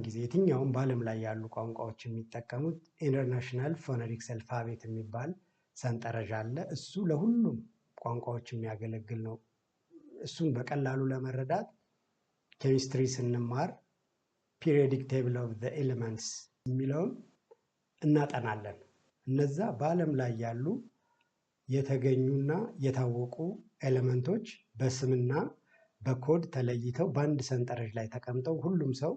ጊዜ የትኛውም በዓለም ላይ ያሉ ቋንቋዎች የሚጠቀሙት ኢንተርናሽናል ፎነቲክስ አልፋቤት የሚባል ሰንጠረዥ አለ። እሱ ለሁሉም ቋንቋዎች የሚያገለግል ነው። እሱን በቀላሉ ለመረዳት ኬሚስትሪ ስንማር ፒሪዮዲክ ቴብል ኦፍ ዘ ኤሌመንትስ የሚለውን እናጠናለን። እነዛ በዓለም ላይ ያሉ የተገኙና የታወቁ ኤሌመንቶች በስምና በኮድ ተለይተው በአንድ ሰንጠረዥ ላይ ተቀምጠው ሁሉም ሰው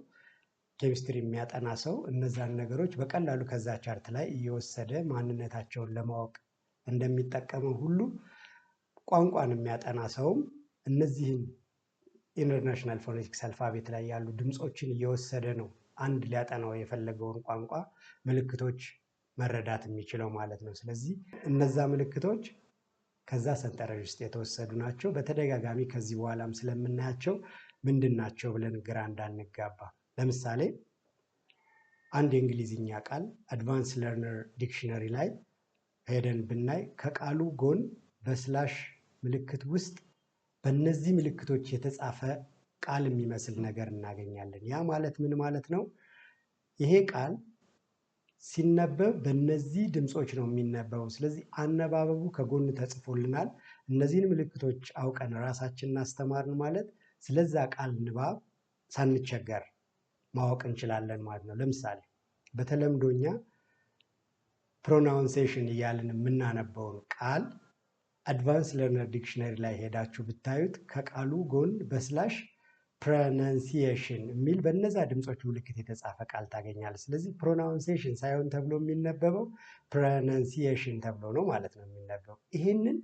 ኬሚስትሪ የሚያጠና ሰው እነዛን ነገሮች በቀላሉ ከዛ ቻርት ላይ እየወሰደ ማንነታቸውን ለማወቅ እንደሚጠቀመው ሁሉ ቋንቋን የሚያጠና ሰውም እነዚህን ኢንተርናሽናል ፎኔቲክስ አልፋቤት ላይ ያሉ ድምፆችን እየወሰደ ነው አንድ ሊያጠናው የፈለገውን ቋንቋ ምልክቶች መረዳት የሚችለው ማለት ነው። ስለዚህ እነዛ ምልክቶች ከዛ ሰንጠረዥ ውስጥ የተወሰዱ ናቸው። በተደጋጋሚ ከዚህ በኋላም ስለምናያቸው ምንድን ናቸው ብለን ግራ እንዳንጋባ። ለምሳሌ አንድ የእንግሊዝኛ ቃል አድቫንስ ለርነር ዲክሽነሪ ላይ ሄደን ብናይ ከቃሉ ጎን በስላሽ ምልክት ውስጥ በእነዚህ ምልክቶች የተጻፈ ቃል የሚመስል ነገር እናገኛለን። ያ ማለት ምን ማለት ነው? ይሄ ቃል ሲነበብ በእነዚህ ድምፆች ነው የሚነበበው። ስለዚህ አነባበቡ ከጎን ተጽፎልናል። እነዚህን ምልክቶች አውቀን ራሳችንን አስተማርን ማለት ስለዛ ቃል ንባብ ሳንቸገር ማወቅ እንችላለን ማለት ነው። ለምሳሌ በተለምዶኛ ፕሮናውንሴሽን እያልን የምናነበውን ቃል አድቫንስ ለርነር ዲክሽነሪ ላይ ሄዳችሁ ብታዩት ከቃሉ ጎን በስላሽ ፕሮናንሲዬሽን የሚል በነዛ ድምፆች ምልክት የተጻፈ ቃል ታገኛለህ። ስለዚህ ፕሮናውንሴሽን ሳይሆን ተብሎ የሚነበበው ፕሮናንሲዬሽን ተብሎ ነው ማለት ነው የሚነበበው። ይሄንን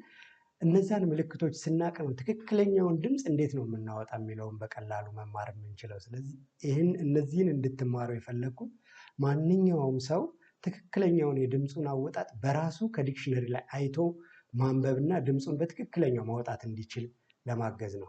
እነዛን ምልክቶች ስናቅ ነው ትክክለኛውን ድምፅ እንዴት ነው የምናወጣ የሚለውን በቀላሉ መማር የምንችለው። ስለዚህ እነዚህን እንድትማሩ የፈለግኩት ማንኛውም ሰው ትክክለኛውን የድምፁን አወጣጥ በራሱ ከዲክሽነሪ ላይ አይቶ ማንበብና ድምፁን በትክክለኛው ማውጣት እንዲችል ለማገዝ ነው።